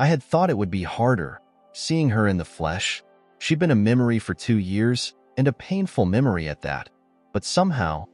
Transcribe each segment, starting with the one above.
I had thought it would be harder, seeing her in the flesh. She'd been a memory for 2 years, and a painful memory at that. But somehow,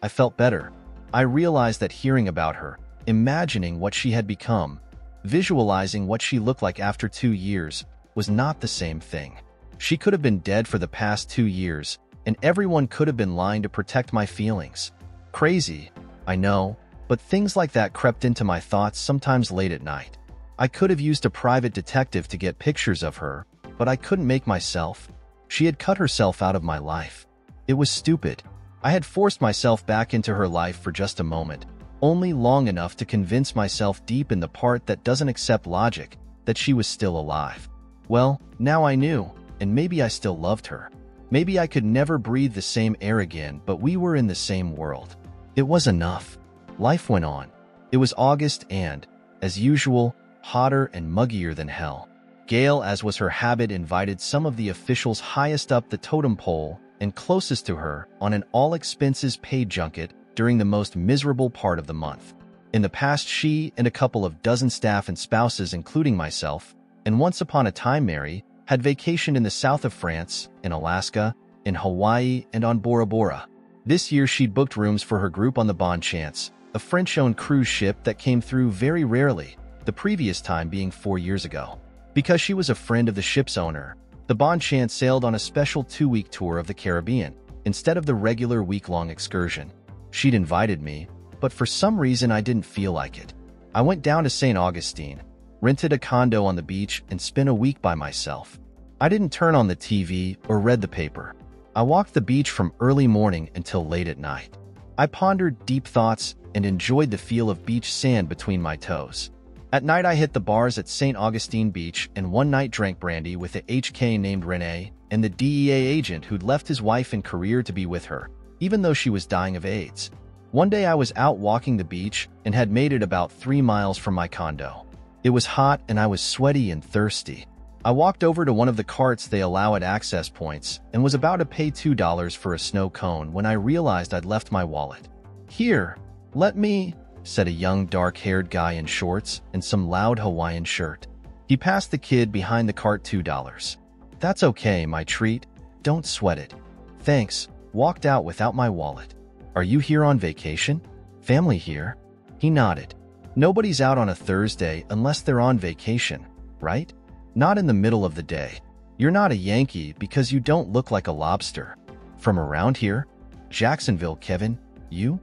I felt better. I realized that hearing about her, imagining what she had become, visualizing what she looked like after 2 years, was not the same thing. She could have been dead for the past 2 years, and everyone could have been lying to protect my feelings. Crazy, I know, but things like that crept into my thoughts sometimes late at night. I could have used a private detective to get pictures of her, but I couldn't make myself. She had cut herself out of my life. It was stupid. I had forced myself back into her life for just a moment, only long enough to convince myself deep in the part that doesn't accept logic that she was still alive. Well, now I knew, and maybe I still loved her. Maybe I could never breathe the same air again, but we were in the same world. It was enough. Life went on. It was August and, as usual, hotter and muggier than hell. Gail, as was her habit, invited some of the officials highest up the totem pole and closest to her on an all-expenses-paid junket during the most miserable part of the month. In the past, she and a couple of dozen staff and spouses, including myself, and once upon a time Mary, had vacationed in the south of France, in Alaska, in Hawaii, and on Bora Bora. This year she'd booked rooms for her group on the Bon Chance, a French-owned cruise ship that came through very rarely, the previous time being 4 years ago. Because she was a friend of the ship's owner, the Bon Chance sailed on a special 2-week tour of the Caribbean, instead of the regular week-long excursion. She'd invited me, but for some reason I didn't feel like it. I went down to St. Augustine, rented a condo on the beach, and spent a week by myself. I didn't turn on the TV or read the paper. I walked the beach from early morning until late at night. I pondered deep thoughts and enjoyed the feel of beach sand between my toes. At night I hit the bars at St. Augustine Beach and one night drank brandy with a HK named Rene and the DEA agent who'd left his wife and career to be with her, even though she was dying of AIDS. One day I was out walking the beach and had made it about 3 miles from my condo. It was hot and I was sweaty and thirsty. I walked over to one of the carts they allow at access points and was about to pay $2 for a snow cone when I realized I'd left my wallet. "Here, let me," said a young dark-haired guy in shorts and some loud Hawaiian shirt. He passed the kid behind the cart $2. "That's okay, my treat. Don't sweat it." "Thanks." Walked out without my wallet. "Are you here on vacation? Family here?" He nodded. "Nobody's out on a Thursday unless they're on vacation, right? Not in the middle of the day. You're not a Yankee because you don't look like a lobster. From around here? Jacksonville, Kevin. You?"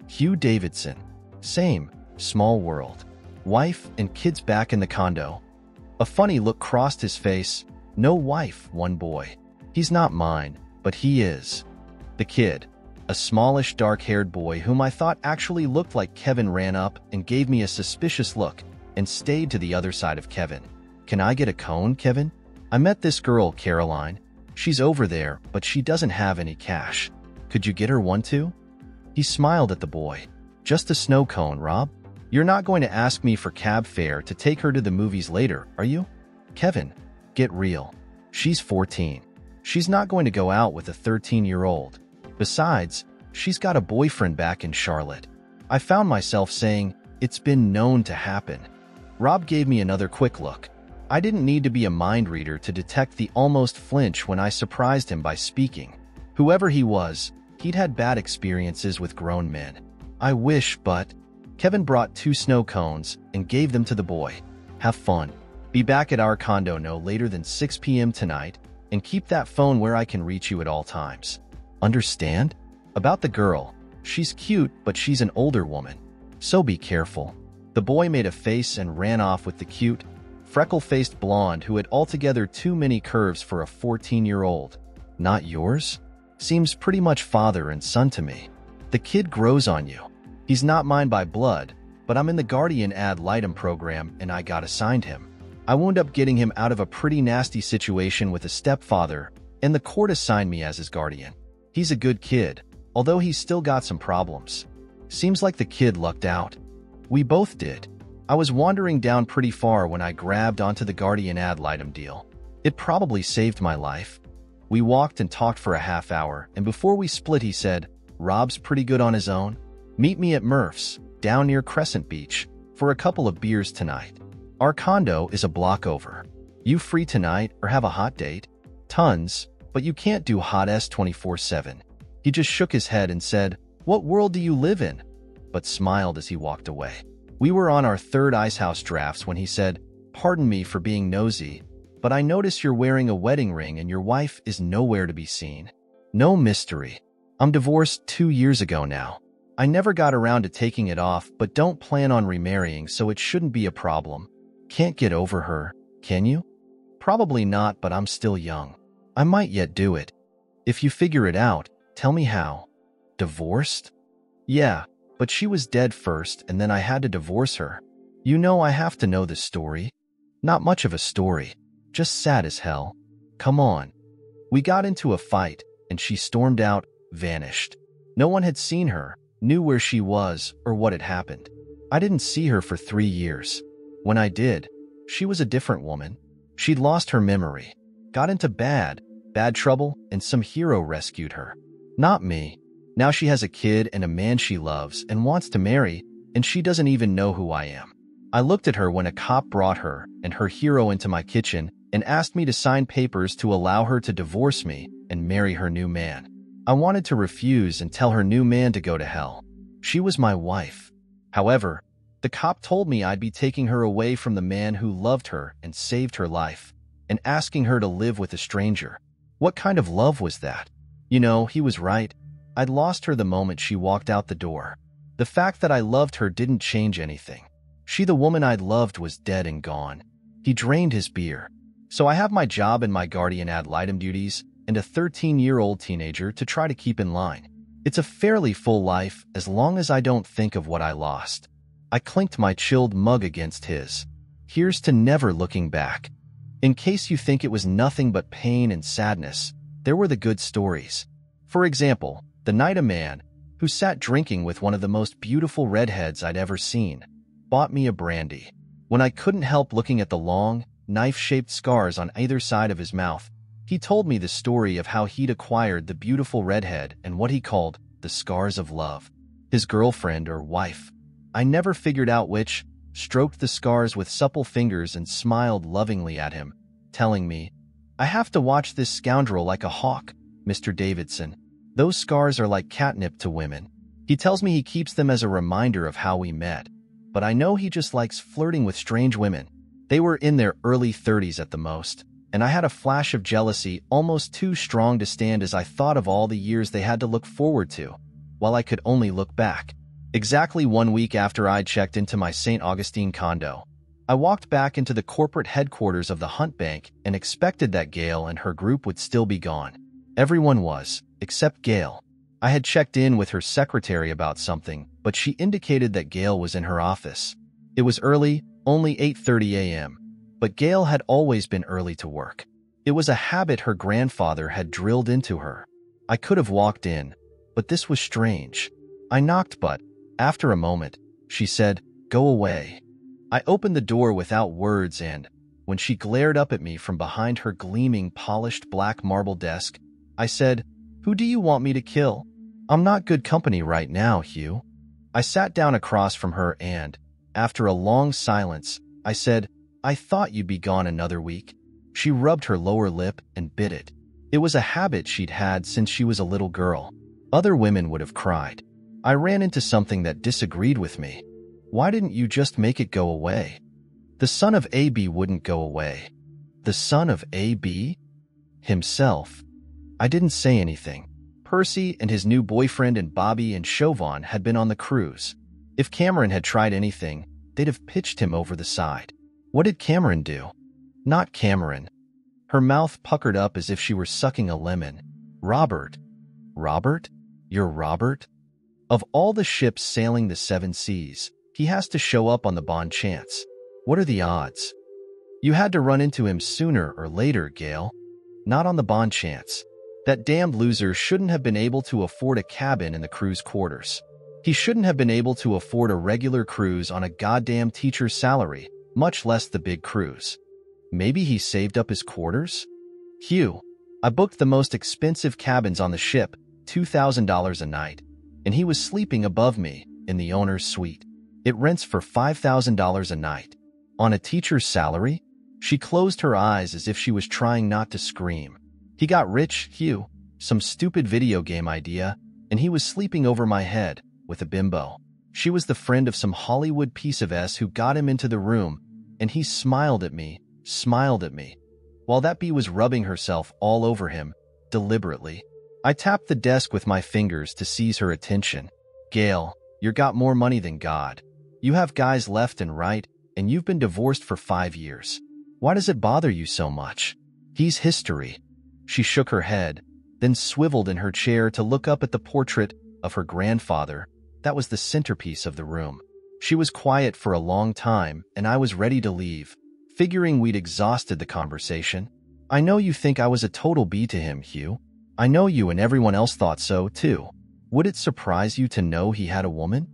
"Hugh Davidson." "Same. Small world. Wife and kids back in the condo." A funny look crossed his face. "No wife, one boy. He's not mine, but he is." The kid, a smallish dark-haired boy whom I thought actually looked like Kevin, ran up and gave me a suspicious look and stayed to the other side of Kevin. "Can I get a cone, Kevin? I met this girl, Caroline. She's over there, but she doesn't have any cash. Could you get her one too?" He smiled at the boy. "Just a snow cone, Rob. You're not going to ask me for cab fare to take her to the movies later, are you?" "Kevin, get real. She's 14. She's not going to go out with a 13-year-old. Besides, she's got a boyfriend back in Charlotte." I found myself saying, "It's been known to happen." Rob gave me another quick look. I didn't need to be a mind reader to detect the almost flinch when I surprised him by speaking. Whoever he was, he'd had bad experiences with grown men. "I wish, but..." Kevin brought 2 snow cones and gave them to the boy. "Have fun. Be back at our condo no later than 6 p.m. tonight, and keep that phone where I can reach you at all times. Understand? About the girl. She's cute, but she's an older woman. So be careful." The boy made a face and ran off with the cute, freckle-faced blonde who had altogether too many curves for a 14-year-old. "Not yours? Seems pretty much father and son to me. The kid grows on you. He's not mine by blood, but I'm in the guardian ad litem program and I got assigned him. I wound up getting him out of a pretty nasty situation with a stepfather, and the court assigned me as his guardian. He's a good kid, although he's still got some problems. Seems like the kid lucked out. We both did. I was wandering down pretty far when I grabbed onto the guardian ad litem deal. It probably saved my life. We walked and talked for a half hour, and before we split he said, "Rob's pretty good on his own. Meet me at Murph's, down near Crescent Beach, for a couple of beers tonight." Our condo is a block over. You free tonight or have a hot date? Tons, but you can't do hot s 24/7. He just shook his head and said, "What world do you live in?" But smiled as he walked away. We were on our third icehouse drafts when he said, "Pardon me for being nosy, but I notice you're wearing a wedding ring and your wife is nowhere to be seen." No mystery. I'm divorced 2 years ago now. I never got around to taking it off, but don't plan on remarrying, so it shouldn't be a problem. Can't get over her, can you? Probably not, but I'm still young. I might yet do it. If you figure it out, tell me how. Divorced? Yeah, but she was dead first and then I had to divorce her. You know I have to know the story. Not much of a story. Just sad as hell. Come on. We got into a fight, and she stormed out, vanished. No one had seen her, knew where she was, or what had happened. I didn't see her for 3 years. When I did, she was a different woman. She'd lost her memory, got into bad trouble, and some hero rescued her. Not me. Now she has a kid and a man she loves and wants to marry, and she doesn't even know who I am. I looked at her when a cop brought her and her hero into my kitchen and asked me to sign papers to allow her to divorce me and marry her new man. I wanted to refuse and tell her new man to go to hell. She was my wife. However, the cop told me I'd be taking her away from the man who loved her and saved her life, and asking her to live with a stranger. What kind of love was that? You know, he was right. I'd lost her the moment she walked out the door. The fact that I loved her didn't change anything. She, the woman I'd loved, was dead and gone. He drained his beer. So I have my job and my guardian ad litem duties, and a 13-year-old teenager to try to keep in line. It's a fairly full life as long as I don't think of what I lost. I clinked my chilled mug against his. Here's to never looking back. In case you think it was nothing but pain and sadness, there were the good stories. For example, the night a man, who sat drinking with one of the most beautiful redheads I'd ever seen, bought me a brandy. When I couldn't help looking at the long, knife-shaped scars on either side of his mouth, he told me the story of how he'd acquired the beautiful redhead and what he called the scars of love. His girlfriend or wife, I never figured out which, stroked the scars with supple fingers and smiled lovingly at him, telling me, "I have to watch this scoundrel like a hawk, Mr. Davidson. Those scars are like catnip to women." He tells me he keeps them as a reminder of how we met, but I know he just likes flirting with strange women. They were in their early 30s at the most, and I had a flash of jealousy almost too strong to stand as I thought of all the years they had to look forward to, while I could only look back. Exactly 1 week after I'd checked into my St. Augustine condo, I walked back into the corporate headquarters of the Hunt Bank and expected that Gail and her group would still be gone. Everyone was, except Gail. I had checked in with her secretary about something, but she indicated that Gail was in her office. It was early, only 8:30 a.m., but Gail had always been early to work. It was a habit her grandfather had drilled into her. I could have walked in, but this was strange. I knocked, but, after a moment, she said, "Go away." I opened the door without words and, when she glared up at me from behind her gleaming polished black marble desk, I said, "Who do you want me to kill? I'm not good company right now, Hugh." I sat down across from her and, after a long silence, I said, "I thought you'd be gone another week." She rubbed her lower lip and bit it. It was a habit she'd had since she was a little girl. Other women would have cried. I ran into something that disagreed with me. Why didn't you just make it go away? The son of AB wouldn't go away. The son of AB? Himself. I didn't say anything. Percy and his new boyfriend and Bobby and Chauvin had been on the cruise. If Cameron had tried anything, they'd have pitched him over the side. What did Cameron do? Not Cameron. Her mouth puckered up as if she were sucking a lemon. Robert. Robert? You're Robert? Of all the ships sailing the 7 seas, he has to show up on the Bond Chance. What are the odds? You had to run into him sooner or later, Gail. Not on the Bond Chance. That damned loser shouldn't have been able to afford a cabin in the crew's quarters. He shouldn't have been able to afford a regular cruise on a goddamn teacher's salary, much less the big cruise. Maybe he saved up his quarters? Hugh, I booked the most expensive cabins on the ship, $2,000 a night, and he was sleeping above me in the owner's suite. It rents for $5,000 a night. On a teacher's salary? She closed her eyes as if she was trying not to scream. He got rich, Hugh. Some stupid video game idea, and he was sleeping over my head with a bimbo. She was the friend of some Hollywood piece of S who got him into the room, and he smiled at me, while that bee was rubbing herself all over him, deliberately. I tapped the desk with my fingers to seize her attention. Gail, you got more money than God. You have guys left and right, and you've been divorced for 5 years. Why does it bother you so much? He's history. She shook her head, then swiveled in her chair to look up at the portrait of her grandfather. That was the centerpiece of the room. She was quiet for a long time, and I was ready to leave, figuring we'd exhausted the conversation. I know you think I was a total B to him, Hugh. I know you and everyone else thought so, too. Would it surprise you to know he had a woman?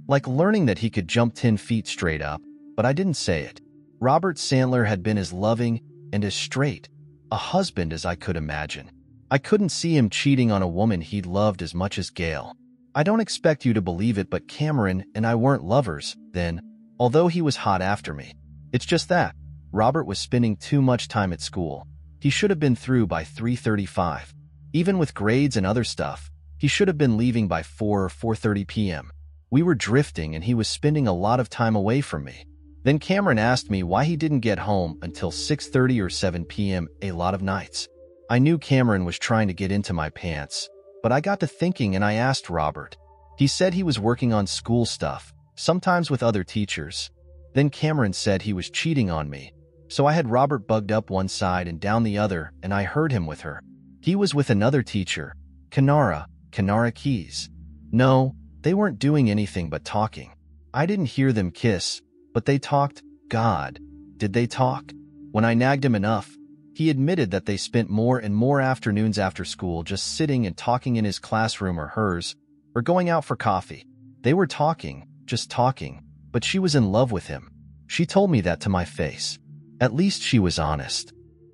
Like learning that he could jump 10 feet straight up, but I didn't say it. Robert Sandler had been as loving and as straight a husband as I could imagine. I couldn't see him cheating on a woman he'd loved as much as Gail. I don't expect you to believe it, but Cameron and I weren't lovers then, although he was hot after me. It's just that Robert was spending too much time at school. He should have been through by 3:35. Even with grades and other stuff, he should have been leaving by 4 or 4:30 p.m. We were drifting and he was spending a lot of time away from me. Then Cameron asked me why he didn't get home until 6:30 or 7 p.m. a lot of nights. I knew Cameron was trying to get into my pants, but I got to thinking and I asked Robert. He said he was working on school stuff, sometimes with other teachers. Then Cameron said he was cheating on me. So I had Robert bugged up one side and down the other, and I heard him with her. He was with another teacher, Kanara Keys. No, they weren't doing anything but talking. I didn't hear them kiss, but they talked. God, did they talk? When I nagged him enough, he admitted that they spent more and more afternoons after school just sitting and talking in his classroom or hers, or going out for coffee. They were talking, just talking, but she was in love with him. She told me that to my face. At least she was honest.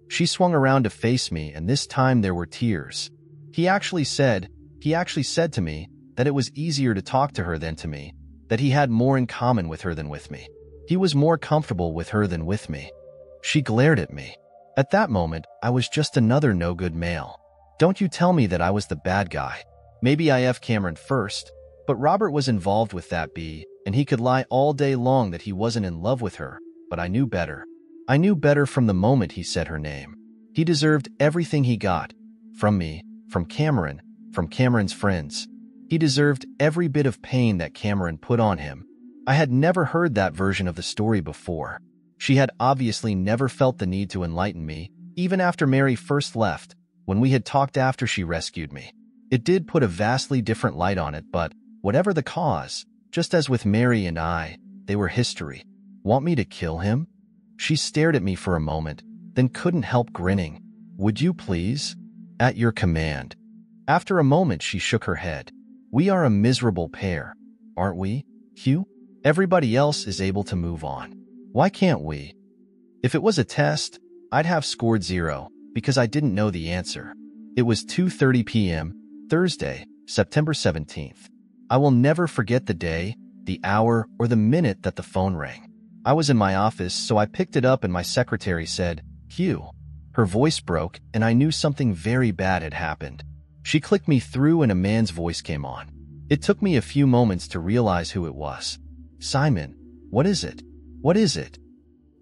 She swung around to face me, and this time there were tears. He actually said to me that it was easier to talk to her than to me, that he had more in common with her than with me. He was more comfortable with her than with me. She glared at me. At that moment, I was just another no-good male. Don't you tell me that I was the bad guy. Maybe I F Cameron first, but Robert was involved with that bee, and he could lie all day long that he wasn't in love with her, but I knew better. I knew better from the moment he said her name. He deserved everything he got. From me, from Cameron, from Cameron's friends. He deserved every bit of pain that Cameron put on him. I had never heard that version of the story before. She had obviously never felt the need to enlighten me, even after Mary first left, when we had talked after she rescued me. It did put a vastly different light on it, but whatever the cause, just as with Mary and I, they were history. Want me to kill him? She stared at me for a moment, then couldn't help grinning. Would you please? At your command. After a moment, she shook her head. We are a miserable pair, aren't we, Hugh? Everybody else is able to move on. Why can't we? If it was a test, I'd have scored 0, because I didn't know the answer. It was 2:30 p.m., Thursday, September 17th. I will never forget the day, the hour, or the minute that the phone rang. I was in my office, so I picked it up and my secretary said, Hugh. Her voice broke, and I knew something very bad had happened. She clicked me through and a man's voice came on. It took me a few moments to realize who it was. Simon, what is it? What is it?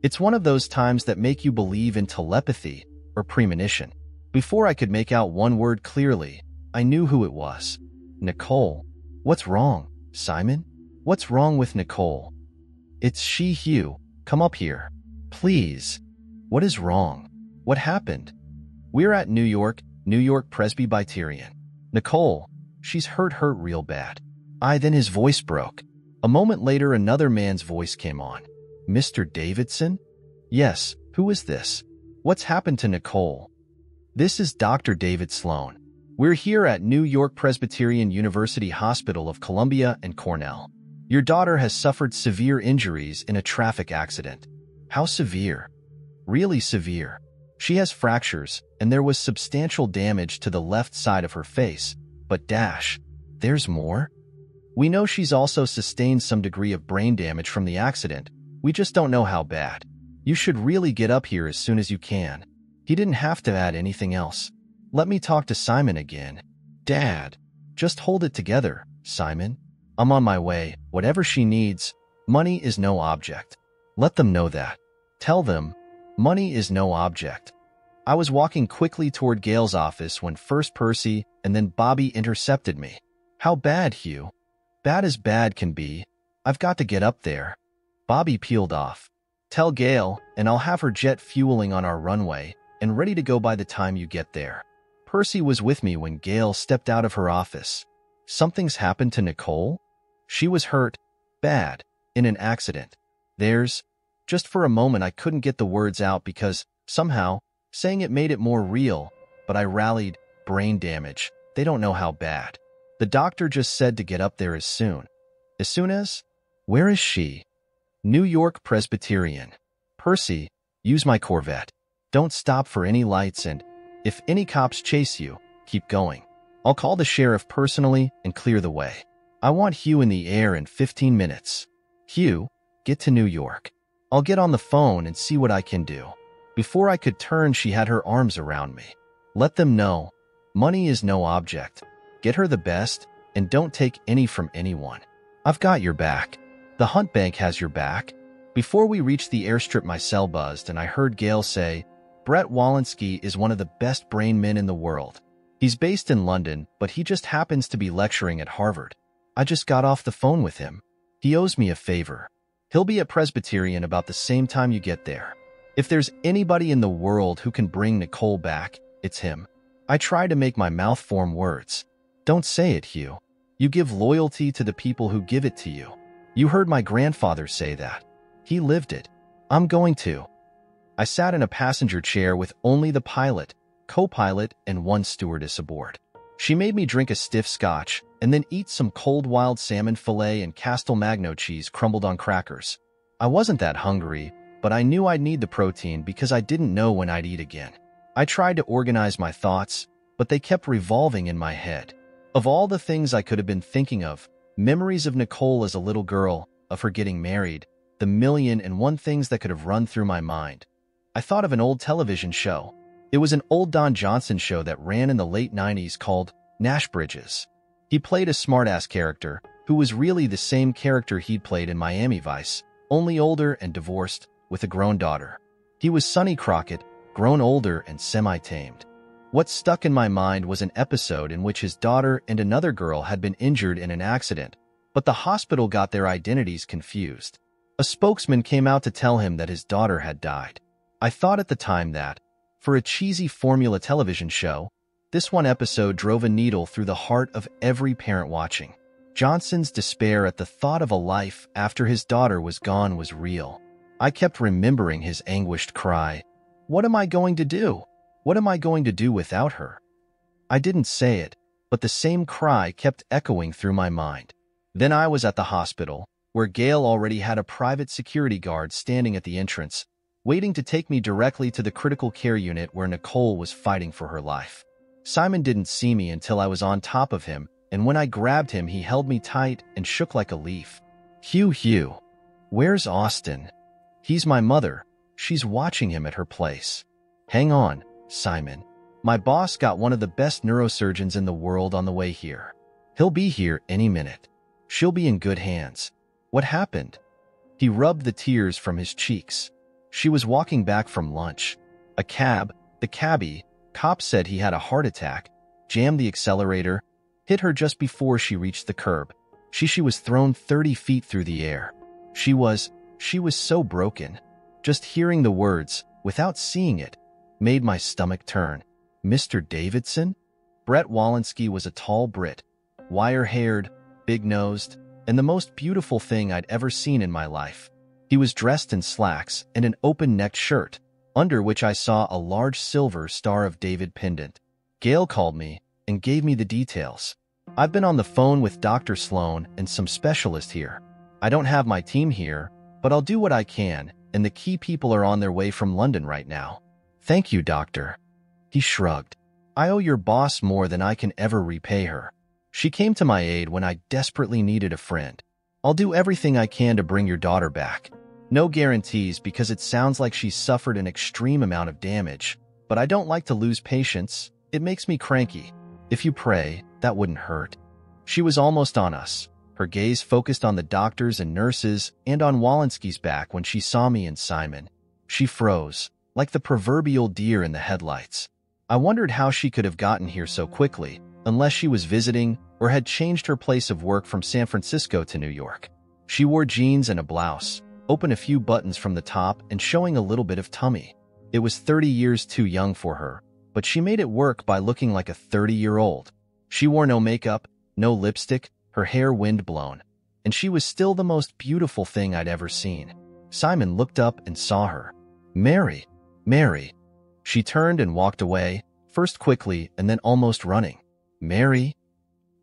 It's one of those times that make you believe in telepathy or premonition. Before I could make out one word clearly, I knew who it was. Nicole. What's wrong, Simon? What's wrong with Nicole? It's she, Hugh. Come up here. Please. What is wrong? What happened? We're at New York Presbyterian. Nicole, she's hurt real bad. Then his voice broke. A moment later, another man's voice came on. Mr. Davidson? Yes, who is this? What's happened to Nicole? This is Dr. David Sloan. We're here at New York Presbyterian University Hospital of Columbia and Cornell. Your daughter has suffered severe injuries in a traffic accident. How severe? Really severe. She has fractures, and there was substantial damage to the left side of her face. But there's more? We know she's also sustained some degree of brain damage from the accident, We just don't know how bad. You should really get up here as soon as you can. He didn't have to add anything else. Let me talk to Simon again. Dad, just hold it together, Simon. I'm on my way. Whatever she needs, money is no object. Let them know that. Tell them, money is no object. I was walking quickly toward Gail's office when first Percy and then Bobby intercepted me. How bad, Hugh? Bad as bad can be. I've got to get up there. Bobby peeled off. Tell Gail, and I'll have her jet fueling on our runway and ready to go by the time you get there. Percy was with me when Gail stepped out of her office. Something's happened to Nicole? She was hurt, bad, in an accident. Just for a moment I couldn't get the words out because, somehow, saying it made it more real, but I rallied, brain damage. They don't know how bad. The doctor just said to get up there as soon. As soon as? Where is she? New York Presbyterian. Percy, use my Corvette. Don't stop for any lights and, if any cops chase you, keep going. I'll call the sheriff personally and clear the way. I want Hugh in the air in 15 minutes. Hugh, get to New York. I'll get on the phone and see what I can do. Before I could turn, she had her arms around me. Let them know, money is no object. Get her the best, and don't take any from anyone. I've got your back. The Hunt Bank has your back. Before we reached the airstrip, my cell buzzed, and I heard Gail say, Brett Walensky is one of the best brain men in the world. He's based in London, but he just happens to be lecturing at Harvard. I just got off the phone with him. He owes me a favor. He'll be at Presbyterian about the same time you get there. If there's anybody in the world who can bring Nicole back, it's him. I try to make my mouth form words. Don't say it, Hugh. You give loyalty to the people who give it to you. You heard my grandfather say that. He lived it. I'm going to. I sat in a passenger chair with only the pilot, co-pilot, and one stewardess aboard. She made me drink a stiff scotch and then eat some cold wild salmon fillet and Castel Magno cheese crumbled on crackers. I wasn't that hungry, but I knew I'd need the protein because I didn't know when I'd eat again. I tried to organize my thoughts, but they kept revolving in my head. Of all the things I could have been thinking of, memories of Nicole as a little girl, of her getting married, the 1,000,001 things that could have run through my mind. I thought of an old television show. It was an old Don Johnson show that ran in the late 90s called Nash Bridges. He played a smartass character who was really the same character he'd played in Miami Vice, only older and divorced, with a grown daughter. He was Sonny Crockett, grown older and semi-tamed. What stuck in my mind was an episode in which his daughter and another girl had been injured in an accident, but the hospital got their identities confused. A spokesman came out to tell him that his daughter had died. I thought at the time that, for a cheesy formula television show, this one episode drove a needle through the heart of every parent watching. Johnson's despair at the thought of a life after his daughter was gone was real. I kept remembering his anguished cry, "What am I going to do? What am I going to do without her?" I didn't say it, but the same cry kept echoing through my mind. Then I was at the hospital, where Gail already had a private security guard standing at the entrance, waiting to take me directly to the critical care unit where Nicole was fighting for her life. Simon didn't see me until I was on top of him, and when I grabbed him, he held me tight and shook like a leaf. Hugh, where's Austin? He's my mother. She's watching him at her place. Hang on, Simon. My boss got one of the best neurosurgeons in the world on the way here. He'll be here any minute. She'll be in good hands. What happened? He rubbed the tears from his cheeks. She was walking back from lunch. The cabbie, cop said he had a heart attack, jammed the accelerator, hit her just before she reached the curb. She was thrown 30 feet through the air. She was so broken. Just hearing the words, without seeing it, made my stomach turn. Mr. Davidson? Brett Walensky was a tall Brit, wire-haired, big-nosed, and the most beautiful thing I'd ever seen in my life. He was dressed in slacks and an open-necked shirt, under which I saw a large silver Star of David pendant. Gail called me and gave me the details. I've been on the phone with Dr. Sloan and some specialists here. I don't have my team here, but I'll do what I can, and the key people are on their way from London right now. Thank you, doctor. He shrugged. I owe your boss more than I can ever repay her. She came to my aid when I desperately needed a friend. I'll do everything I can to bring your daughter back. No guarantees because it sounds like she suffered an extreme amount of damage, but I don't like to lose patience. It makes me cranky. If you pray, that wouldn't hurt. She was almost on us. Her gaze focused on the doctors and nurses and on Walensky's back when she saw me and Simon. She froze, like the proverbial deer in the headlights. I wondered how she could have gotten here so quickly, unless she was visiting or had changed her place of work from San Francisco to New York. She wore jeans and a blouse, open a few buttons from the top and showing a little bit of tummy. It was 30 years too young for her, but she made it work by looking like a 30-year-old. She wore no makeup, no lipstick, her hair wind-blown, and she was still the most beautiful thing I'd ever seen. Simon looked up and saw her. Mary, Mary. She turned and walked away, first quickly and then almost running. Mary?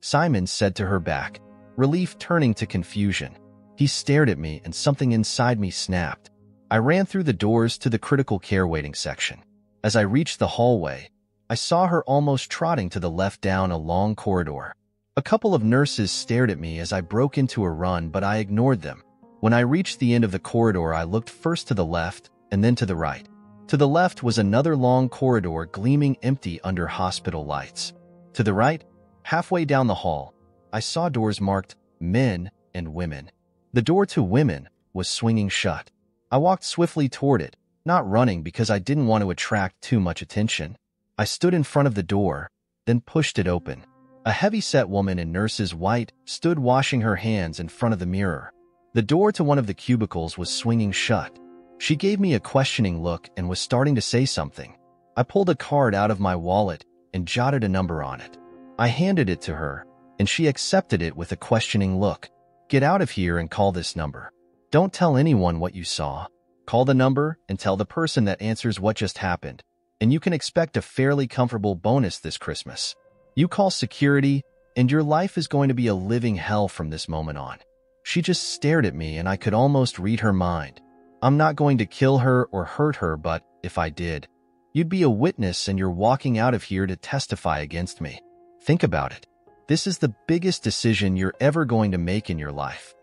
Simon said to her back, relief turning to confusion. He stared at me and something inside me snapped. I ran through the doors to the critical care waiting section. As I reached the hallway, I saw her almost trotting to the left down a long corridor. A couple of nurses stared at me as I broke into a run, but I ignored them. When I reached the end of the corridor, I looked first to the left and then to the right. To the left was another long corridor gleaming empty under hospital lights. To the right, halfway down the hall, I saw doors marked men and women. The door to women was swinging shut. I walked swiftly toward it, not running because I didn't want to attract too much attention. I stood in front of the door, then pushed it open. A heavy-set woman in nurse's white stood washing her hands in front of the mirror. The door to one of the cubicles was swinging shut. She gave me a questioning look and was starting to say something. I pulled a card out of my wallet and jotted a number on it. I handed it to her, and she accepted it with a questioning look. Get out of here and call this number. Don't tell anyone what you saw. Call the number and tell the person that answers what just happened, and you can expect a fairly comfortable bonus this Christmas. You call security, and your life is going to be a living hell from this moment on. She just stared at me, and I could almost read her mind. I'm not going to kill her or hurt her, but if I did, you'd be a witness and you're walking out of here to testify against me. Think about it. This is the biggest decision you're ever going to make in your life.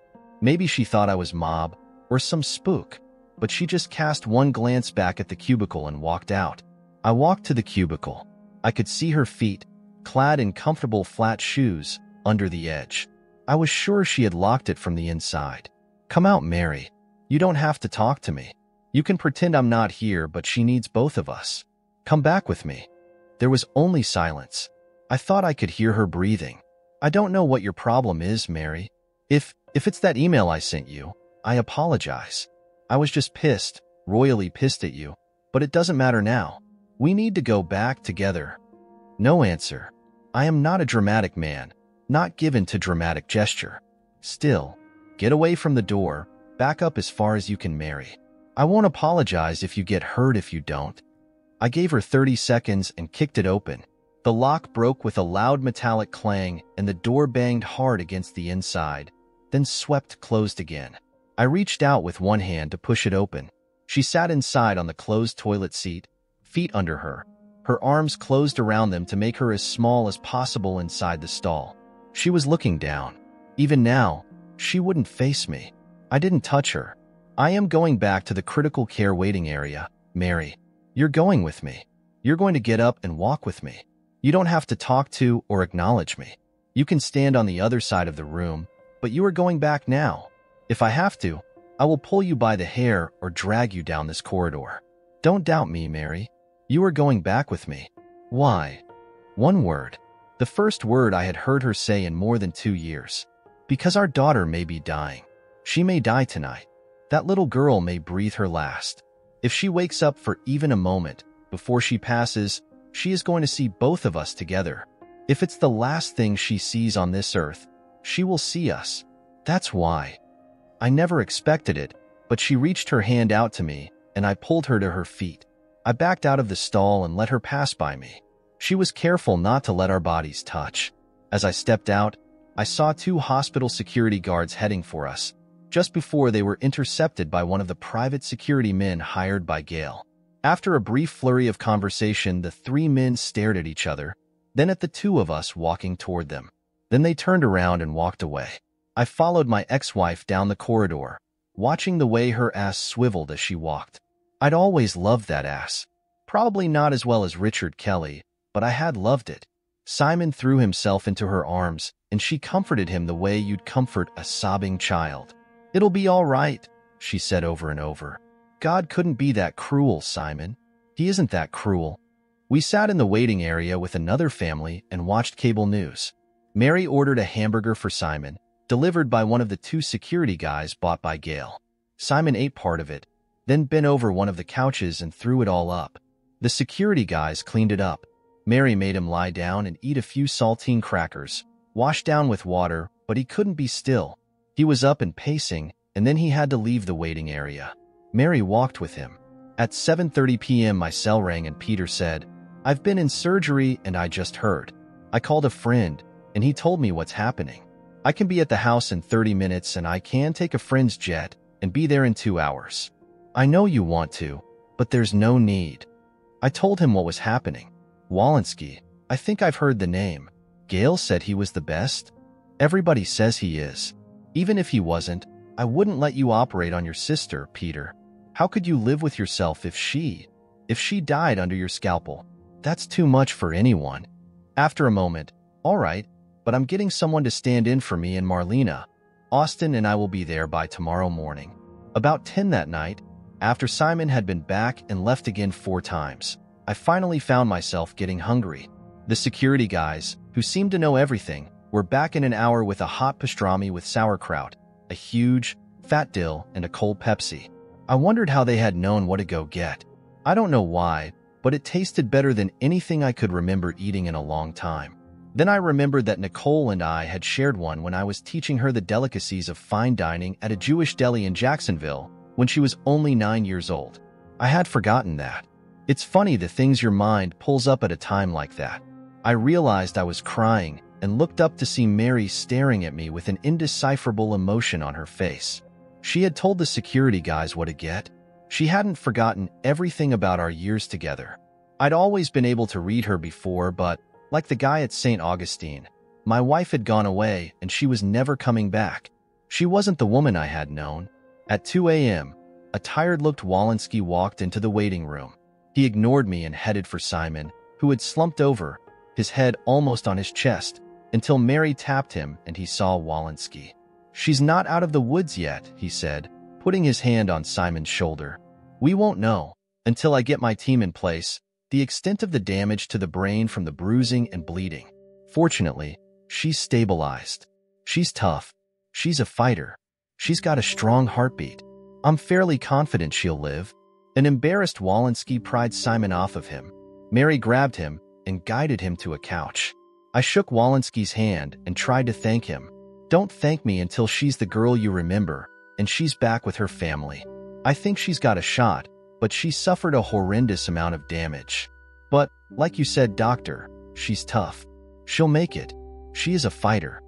Maybe she thought I was mob or some spook, but she just cast one glance back at the cubicle and walked out. I walked to the cubicle. I could see her feet, clad in comfortable flat shoes, under the edge. I was sure she had locked it from the inside. Come out, Mary. You don't have to talk to me. You can pretend I'm not here, but she needs both of us. Come back with me. There was only silence. I thought I could hear her breathing. I don't know what your problem is, Mary. If it's that email I sent you, I apologize. I was just pissed, royally pissed at you, but it doesn't matter now. We need to go back together. No answer. I am not a dramatic man, not given to dramatic gesture. Still, get away from the door, back up as far as you can, Mary. I won't apologize if you get hurt if you don't. I gave her 30 seconds and kicked it open. The lock broke with a loud metallic clang and the door banged hard against the inside, then swept closed again. I reached out with one hand to push it open. She sat inside on the closed toilet seat, feet under her, her arms closed around them to make her as small as possible inside the stall. She was looking down. Even now, she wouldn't face me. I didn't touch her. I am going back to the critical care waiting area, Mary. You're going with me. You're going to get up and walk with me. You don't have to talk to or acknowledge me. You can stand on the other side of the room, but you are going back now. If I have to, I will pull you by the hair or drag you down this corridor. Don't doubt me, Mary. You are going back with me. Why? One word. The first word I had heard her say in more than 2 years. Because our daughter may be dying. She may die tonight. That little girl may breathe her last. If she wakes up for even a moment before she passes, she is going to see both of us together. If it's the last thing she sees on this earth, she will see us. That's why. I never expected it, but she reached her hand out to me, and I pulled her to her feet. I backed out of the stall and let her pass by me. She was careful not to let our bodies touch. As I stepped out, I saw 2 hospital security guards heading for us, just before they were intercepted by one of the private security men hired by Gail. After a brief flurry of conversation, the 3 men stared at each other, then at the 2 of us walking toward them. Then they turned around and walked away. I followed my ex-wife down the corridor, watching the way her ass swiveled as she walked. I'd always loved that ass. Probably not as well as Richard Kelly, but I had loved it. Simon threw himself into her arms, and she comforted him the way you'd comfort a sobbing child. "It'll be all right," she said over and over. "God couldn't be that cruel, Simon. He isn't that cruel." We sat in the waiting area with another family and watched cable news. Mary ordered a hamburger for Simon, delivered by one of the two security guys bought by Gail. Simon ate part of it, then bent over one of the couches and threw it all up. The security guys cleaned it up. Mary made him lie down and eat a few saltine crackers, washed down with water, but he couldn't be still. He was up and pacing, and then he had to leave the waiting area. Mary walked with him. At 7:30 p.m. my cell rang and Peter said, "I've been in surgery and I just heard." I called a friend, and he told me what's happening. "I can be at the house in 30 minutes and I can take a friend's jet and be there in 2 hours." "I know you want to, but there's no need." I told him what was happening. "Walensky, I think I've heard the name. Gail said he was the best." "Everybody says he is. Even if he wasn't, I wouldn't let you operate on your sister, Peter. How could you live with yourself if she died under your scalpel? That's too much for anyone." After a moment, "All right, but I'm getting someone to stand in for me and Marlena. Austin and I will be there by tomorrow morning." About 10 that night, after Simon had been back and left again 4 times, I finally found myself getting hungry. The security guys, who seemed to know everything, were back in an hour with a hot pastrami with sauerkraut, a huge, fat dill, and a cold Pepsi. I wondered how they had known what to go get. I don't know why, but it tasted better than anything I could remember eating in a long time. Then I remembered that Nicole and I had shared one when I was teaching her the delicacies of fine dining at a Jewish deli in Jacksonville when she was only 9 years old. I had forgotten that. It's funny the things your mind pulls up at a time like that. I realized I was crying and looked up to see Mary staring at me with an indecipherable emotion on her face. She had told the security guys what to get. She hadn't forgotten everything about our years together. I'd always been able to read her before, but, like the guy at St. Augustine, my wife had gone away and she was never coming back. She wasn't the woman I had known. At 2 a.m., a tired-looked Walensky walked into the waiting room. He ignored me and headed for Simon, who had slumped over, his head almost on his chest, until Mary tapped him and he saw Walensky. "She's not out of the woods yet," he said, putting his hand on Simon's shoulder. "We won't know, until I get my team in place, the extent of the damage to the brain from the bruising and bleeding. Fortunately, she's stabilized. She's tough. She's a fighter. She's got a strong heartbeat. I'm fairly confident she'll live." An embarrassed Walensky pried Simon off of him. Mary grabbed him and guided him to a couch. I shook Walensky's hand and tried to thank him. "Don't thank me until she's the girl you remember, and she's back with her family. I think she's got a shot, but she suffered a horrendous amount of damage. But, like you said, doctor, she's tough. She'll make it. She is a fighter."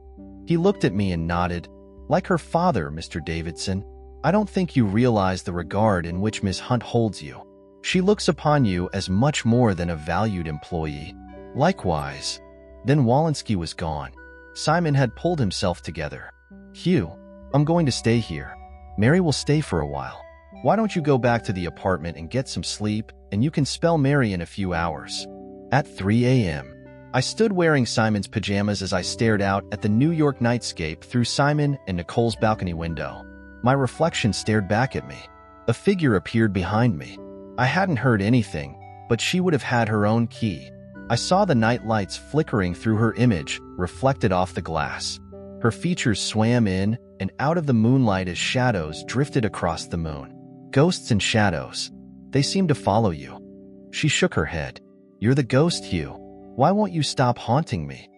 He looked at me and nodded. "Like her father, Mr. Davidson. I don't think you realize the regard in which Miss Hunt holds you. She looks upon you as much more than a valued employee." "Likewise." Then Walensky was gone. Simon had pulled himself together. "Hugh, I'm going to stay here. Mary will stay for a while. Why don't you go back to the apartment and get some sleep, and you can spell Mary in a few hours." At 3 a.m., I stood wearing Simon's pajamas as I stared out at the New York nightscape through Simon and Nicole's balcony window. My reflection stared back at me. A figure appeared behind me. I hadn't heard anything, but she would have had her own key. I saw the night lights flickering through her image, reflected off the glass. Her features swam in and out of the moonlight as shadows drifted across the moon. Ghosts and shadows. They seem to follow you. She shook her head. "You're the ghost, Hugh. Why won't you stop haunting me?"